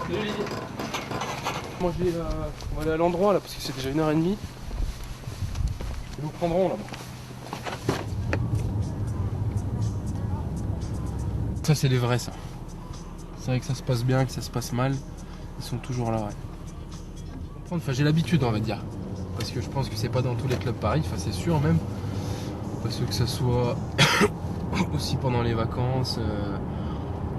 Salut Lily. Moi on va aller à l'endroit là parce que c'est déjà 1h30. Ils nous prendront là-bas. Ça c'est les vrais ça. C'est vrai que ça se passe bien, que ça se passe mal. Ils sont toujours là, ouais. Enfin, j'ai l'habitude on va dire. Parce que je pense que c'est pas dans tous les clubs pareil, enfin c'est sûr même. Parce que ça soit aussi pendant les vacances,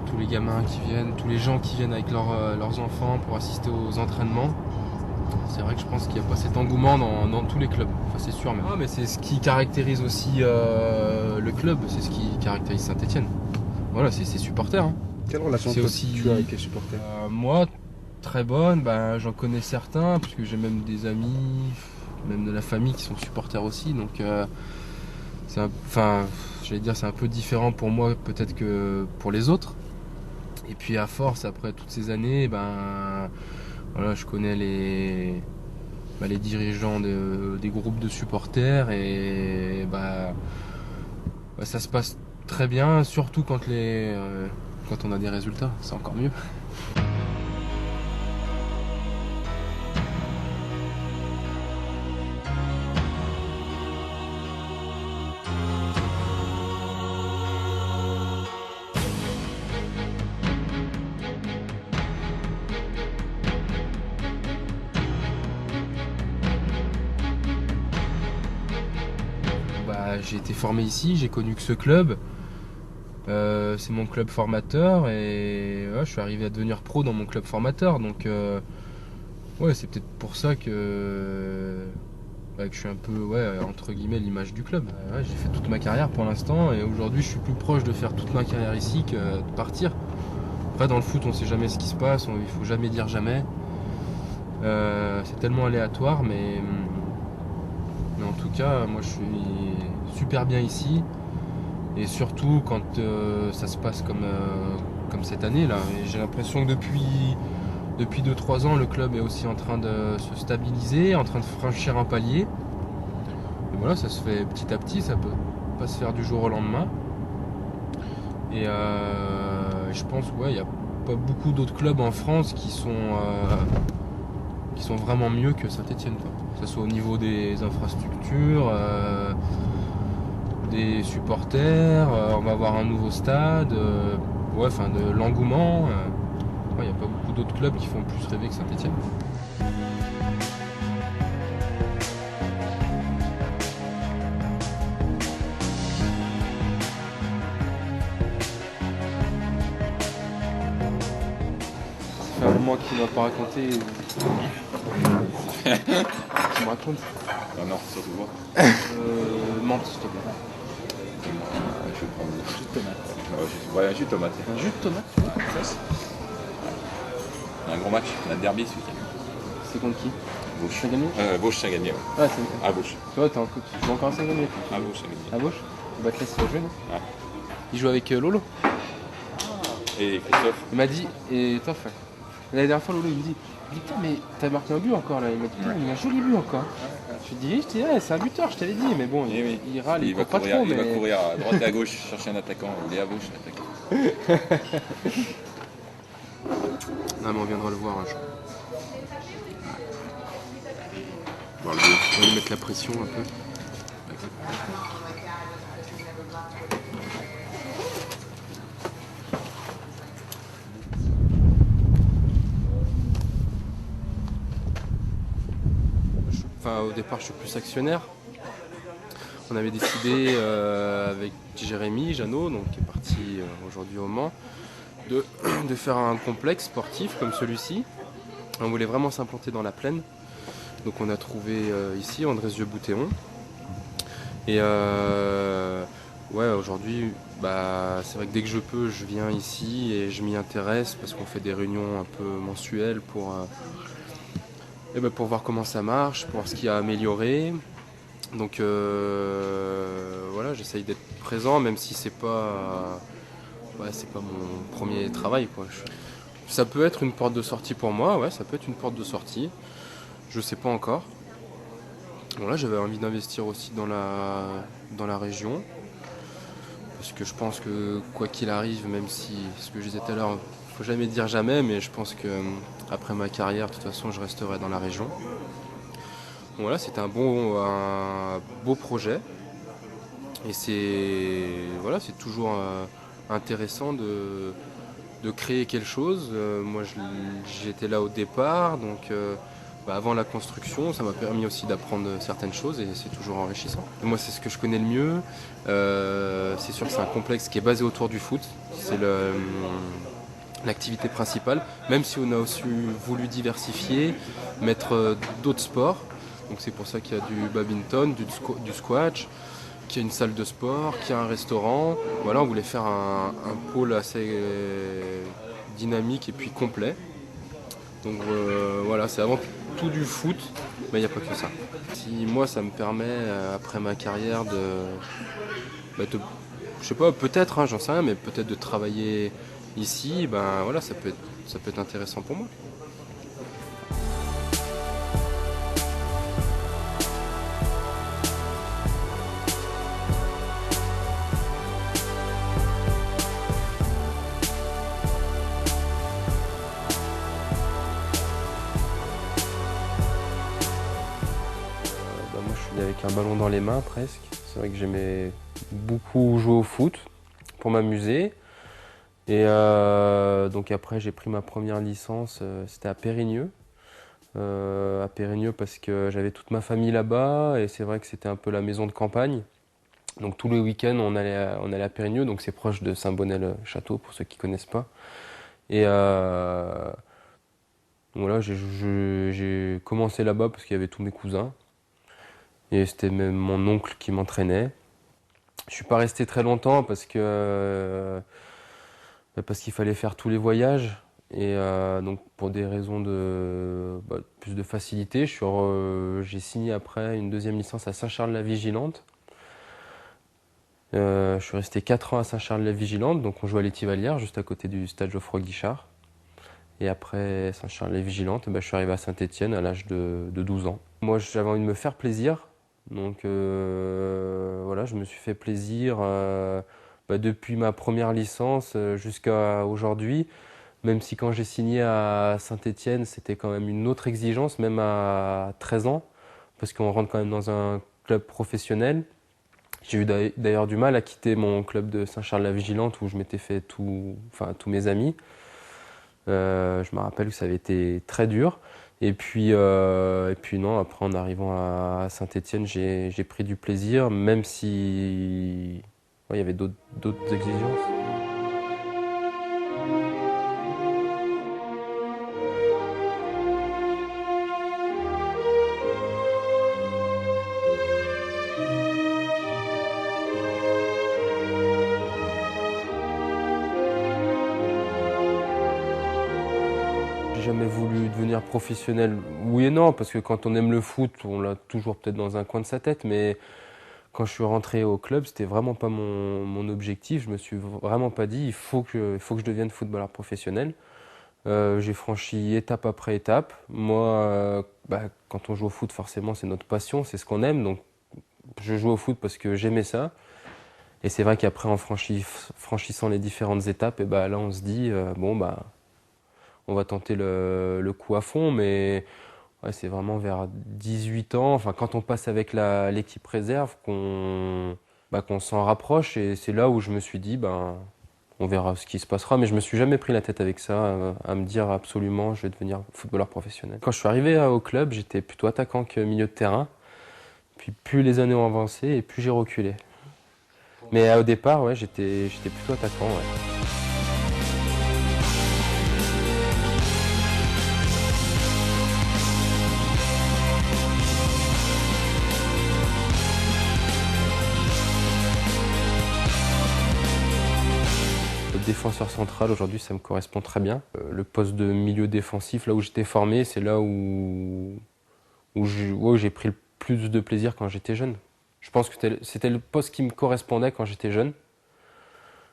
tous les gamins qui viennent, tous les gens qui viennent avec leurs enfants pour assister aux entraînements. C'est vrai que je pense qu'il n'y a pas cet engouement dans tous les clubs, enfin c'est sûr même. Ah, mais c'est ce qui caractérise aussi le club, c'est ce qui caractérise Saint-Etienne. Voilà, c'est ses supporters. Hein. Quelle relation tu as avec les supporters? Moi, très bonne, j'en connais certains, parce que j'ai même des amis, même de la famille qui sont supporters aussi, donc c'est un peu différent pour moi peut-être que pour les autres. Et puis à force, après toutes ces années, voilà, je connais les dirigeants des groupes de supporters et ça se passe très bien, surtout quand on a des résultats, c'est encore mieux. J'ai été formé ici, j'ai connu que ce club. C'est mon club formateur et je suis arrivé à devenir pro dans mon club formateur. Donc c'est peut-être pour ça que je suis un peu entre guillemets l'image du club. J'ai fait toute ma carrière pour l'instant et aujourd'hui je suis plus proche de faire toute ma carrière ici que de partir. Après dans le foot on sait jamais ce qui se passe, il faut jamais dire jamais. C'est tellement aléatoire mais en tout cas moi je suis super bien ici. Et surtout quand ça se passe comme cette année là. Et j'ai l'impression que depuis 2-3 ans le club est aussi en train de se stabiliser, en train de franchir un palier. Et voilà, ça se fait petit à petit, ça peut pas se faire du jour au lendemain. Et je pense il n'y a pas beaucoup d'autres clubs en France qui sont vraiment mieux que Saint-Etienne. Que ce soit au niveau des infrastructures, des supporters, on va avoir un nouveau stade, de l'engouement. Il n'y a pas beaucoup d'autres clubs qui font plus rêver que Saint-Etienne. Ça fait un moment qu'il ne m'a pas raconté. Tu me racontes? Non, surtout moi. Menthe, s'il te plaît. Je vais prendre Jus de tomate. un jus de tomate. Un jus de tomate? Un gros match, on a le derby ce week-end. C'est contre qui? Vauche. T'as gagné? Vauche, ça a gagné, ouais. Ah, c'est À Vauche. toi, tu joues encore à Saint-Gagné? À Vauche, ça a gagné. À gauche? Batles, il va jouer, non? Ouais. Il joue avec Lolo. Et Christophe. Il m'a dit, et toi, la dernière fois, Lolo, il me dit, putain, mais t'as marqué un but encore là. Il m'a dit, putain, il a un joli but encore. Je lui dis, c'est un buteur, je t'avais dit, mais bon, il râle, il va court pas courir, trop. il va courir à droite et à gauche chercher un attaquant. Il est à Vauche, l'attaquant. Non, mais on viendra le voir un jour. Voir le On va lui mettre la pression un peu. Au départ, je suis plus actionnaire. On avait décidé avec Jérémy Janot, donc qui est parti aujourd'hui au Mans, de faire un complexe sportif comme celui-ci. On voulait vraiment s'implanter dans la plaine. Donc on a trouvé ici Andrézieux-Bouthéon. Et aujourd'hui, c'est vrai que dès que je peux, je viens ici et je m'y intéresse parce qu'on fait des réunions un peu mensuelles pour voir comment ça marche, pour voir ce qu'il y a à améliorer. Donc j'essaye d'être présent même si c'est pas mon premier travail, quoi. Ça peut être une porte de sortie pour moi, ça peut être une porte de sortie. Je sais pas encore. Voilà, j'avais envie d'investir aussi dans la région. Parce que je pense que quoi qu'il arrive, même si ce que je disais tout à l'heure, faut jamais dire jamais, mais je pense que après ma carrière, de toute façon, je resterai dans la région. Voilà, c'était un beau projet. Et c'est toujours intéressant de créer quelque chose. Moi, j'étais là au départ, donc avant la construction, ça m'a permis aussi d'apprendre certaines choses et c'est toujours enrichissant. Et moi, c'est ce que je connais le mieux. C'est sûr que c'est un complexe qui est basé autour du foot. C'est l'activité principale, même si on a aussi voulu diversifier, mettre d'autres sports. Donc c'est pour ça qu'il y a du badminton, du squash, qu'il y a une salle de sport, qu'il y a un restaurant. Voilà, on voulait faire un pôle assez dynamique et puis complet. Donc voilà, c'est avant tout du foot, mais il n'y a pas que ça. Si moi, ça me permet, après ma carrière, je sais pas, peut-être, j'en sais rien, mais peut-être de travailler ici, voilà, ça peut être intéressant pour moi. Moi, je suis né avec un ballon dans les mains presque. C'est vrai que j'aimais beaucoup jouer au foot pour m'amuser. Et donc après, j'ai pris ma première licence, c'était à Périgneux. À Périgneux parce que j'avais toute ma famille là-bas et c'est vrai que c'était un peu la maison de campagne. Donc tous les week-ends, on allait à Périgneux, donc c'est proche de Saint-Bonnet-le-Château pour ceux qui connaissent pas. Et voilà, j'ai commencé là-bas parce qu'il y avait tous mes cousins. Et c'était même mon oncle qui m'entraînait. Je suis pas resté très longtemps parce qu'il fallait faire tous les voyages. Et donc pour des raisons plus de facilité, j'ai signé après une deuxième licence à Saint-Charles-la-Vigilante. Je suis resté 4 ans à Saint-Charles-la-Vigilante, donc on jouait à l'Étivalière, juste à côté du stade Geoffroy-Guichard. Et après Saint-Charles-la-Vigilante, je suis arrivé à Saint-Étienne à l'âge de 12 ans. Moi, j'avais envie de me faire plaisir, donc voilà, je me suis fait plaisir depuis ma première licence jusqu'à aujourd'hui. Même si quand j'ai signé à Saint-Étienne, c'était quand même une autre exigence, même à 13 ans, parce qu'on rentre quand même dans un club professionnel. J'ai eu d'ailleurs du mal à quitter mon club de Saint-Charles-la-Vigilante où je m'étais fait tous mes amis. Je me rappelle que ça avait été très dur. Et puis non, après en arrivant à Saint-Étienne, j'ai pris du plaisir, même si il y avait d'autres exigences. J'ai jamais voulu devenir professionnel. Oui et non, parce que quand on aime le foot, on l'a toujours peut-être dans un coin de sa tête, mais quand je suis rentré au club, c'était vraiment pas mon objectif. Je me suis vraiment pas dit, il faut que je devienne footballeur professionnel. J'ai franchi étape après étape. Moi, quand on joue au foot, forcément, c'est notre passion, c'est ce qu'on aime. Donc, je joue au foot parce que j'aimais ça. Et c'est vrai qu'après, en franchissant les différentes étapes, et là, on se dit, on va tenter le coup à fond. Mais ouais, c'est vraiment vers 18 ans, enfin, quand on passe avec l'équipe réserve, qu'on s'en rapproche. Et c'est là où je me suis dit, on verra ce qui se passera, mais je me suis jamais pris la tête avec ça, à me dire absolument je vais devenir footballeur professionnel. Quand je suis arrivé au club, j'étais plutôt attaquant que milieu de terrain. Puis plus les années ont avancé et plus j'ai reculé. Mais au départ, ouais, j'étais plutôt attaquant. Ouais. Défenseur central, aujourd'hui, ça me correspond très bien. Le poste de milieu défensif, là où j'étais formé, c'est là où j'ai pris le plus de plaisir quand j'étais jeune. Je pense que c'était le poste qui me correspondait quand j'étais jeune.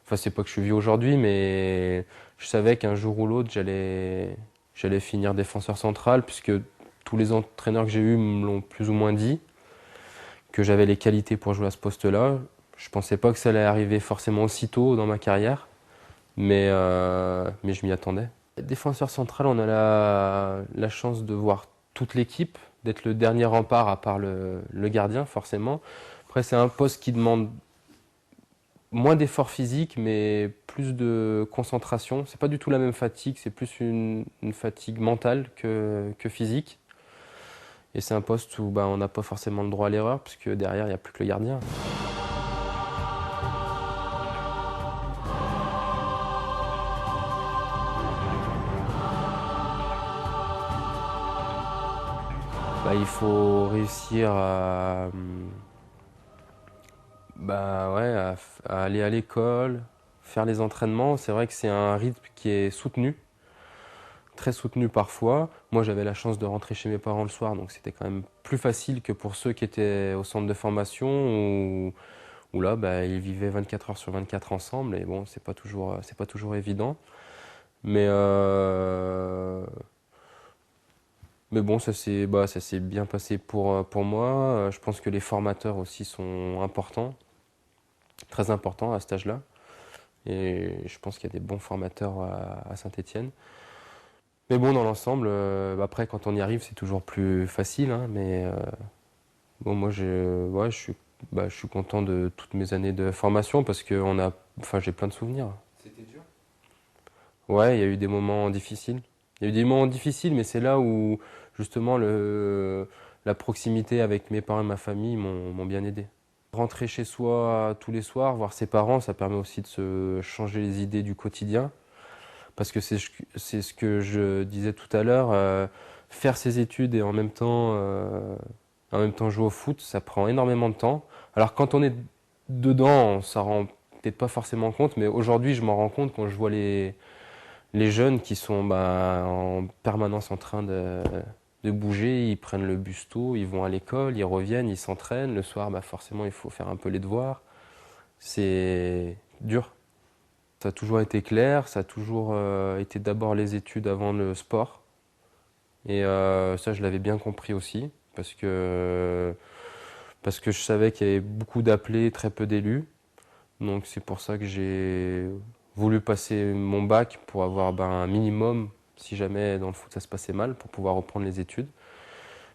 Enfin, c'est pas que je suis vieux aujourd'hui, mais je savais qu'un jour ou l'autre, j'allais finir défenseur central, puisque tous les entraîneurs que j'ai eus me l'ont plus ou moins dit, que j'avais les qualités pour jouer à ce poste-là. Je pensais pas que ça allait arriver forcément aussitôt dans ma carrière. mais je m'y attendais. Défenseur central, on a la chance de voir toute l'équipe, d'être le dernier rempart à part le gardien forcément. Après c'est un poste qui demande moins d'efforts physiques mais plus de concentration. C'est pas du tout la même fatigue, c'est plus une fatigue mentale que physique. Et c'est un poste où on n'a pas forcément le droit à l'erreur puisque derrière il n'y a plus que le gardien. Il faut réussir à aller à l'école, faire les entraînements. C'est vrai que c'est un rythme qui est soutenu, très soutenu parfois. Moi, j'avais la chance de rentrer chez mes parents le soir, donc c'était quand même plus facile que pour ceux qui étaient au centre de formation où là, ils vivaient 24 heures sur 24 ensemble. Et bon, c'est pas toujours évident. Mais bon, ça s'est bien passé pour moi. Je pense que les formateurs aussi sont importants, très importants à cet âge-là. Et je pense qu'il y a des bons formateurs à Saint-Étienne. Mais bon, dans l'ensemble, après, quand on y arrive, c'est toujours plus facile. Hein, mais bon, moi, je suis content de toutes mes années de formation parce que j'ai plein de souvenirs. C'était dur? Ouais, il y a eu des moments difficiles. Il y a eu des moments difficiles, mais c'est là où justement la proximité avec mes parents et ma famille m'ont bien aidé. Rentrer chez soi tous les soirs, voir ses parents, ça permet aussi de se changer les idées du quotidien. Parce que c'est ce que je disais tout à l'heure, faire ses études et en même temps jouer au foot, ça prend énormément de temps. Alors quand on est dedans, on s'en rend peut-être pas forcément compte, mais aujourd'hui je m'en rends compte quand je vois les jeunes qui sont en permanence en train de bouger, ils prennent le bus tôt, ils vont à l'école, ils reviennent, ils s'entraînent. Le soir, forcément, il faut faire un peu les devoirs. C'est dur. Ça a toujours été clair, ça a toujours été d'abord les études avant le sport. Et ça, je l'avais bien compris aussi, parce que je savais qu'il y avait beaucoup d'appelés, très peu d'élus. Donc c'est pour ça que j'ai voulu passer mon bac pour avoir un minimum, si jamais dans le foot ça se passait mal, pour pouvoir reprendre les études.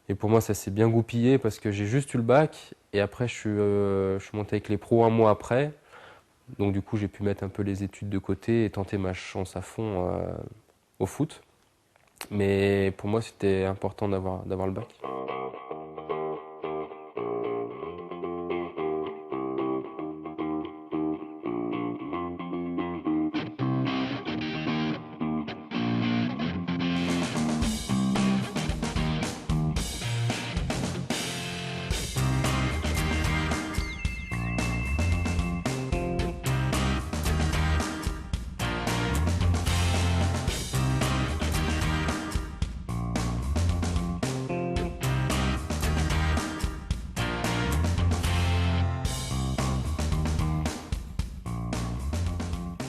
Et pour moi ça s'est bien goupillé parce que j'ai juste eu le bac et après je suis monté avec les pros un mois après. Donc du coup j'ai pu mettre un peu les études de côté et tenter ma chance à fond au foot. Mais pour moi c'était important d'avoir le bac.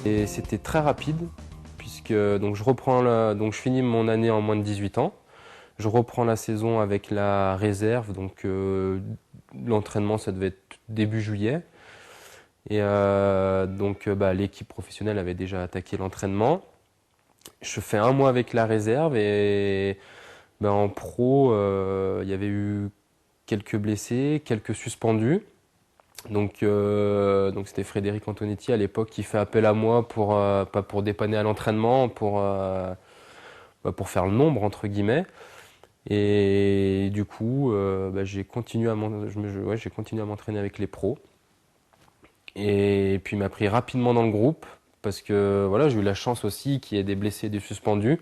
Et c'était très rapide, puisque donc je finis mon année en moins de 18 ans. Je reprends la saison avec la réserve, donc l'entraînement ça devait être début juillet. Et l'équipe professionnelle avait déjà attaqué l'entraînement. Je fais un mois avec la réserve et en pro, il y avait eu quelques blessés, quelques suspendus. Donc c'était Frédéric Antonetti à l'époque qui fait appel à moi pas pour dépanner à l'entraînement, pour faire le nombre entre guillemets. Et du coup, j'ai continué j'ai continué à m'entraîner avec les pros. Et puis il m'a pris rapidement dans le groupe parce que voilà, j'ai eu la chance aussi qu'il y ait des blessés et des suspendus.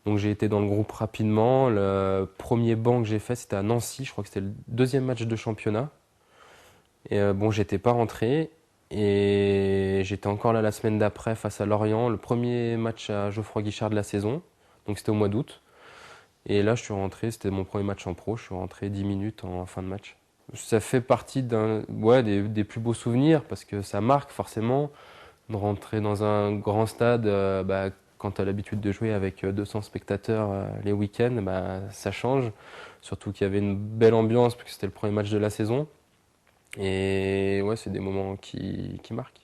Donc j'ai été dans le groupe rapidement. Le premier banc que j'ai fait, c'était à Nancy. Je crois que c'était le deuxième match de championnat. Et j'étais pas rentré. Et j'étais encore là la semaine d'après face à Lorient, le premier match à Geoffroy Guichard de la saison. Donc c'était au mois d'août. Et là, je suis rentré, c'était mon premier match en pro. Je suis rentré 10 minutes en fin de match. Ça fait partie des plus beaux souvenirs parce que ça marque forcément de rentrer dans un grand stade. Quand tu as l'habitude de jouer avec 200 spectateurs les week-ends, ça change. Surtout qu'il y avait une belle ambiance parce que c'était le premier match de la saison. Et ouais, c'est des moments qui marquent.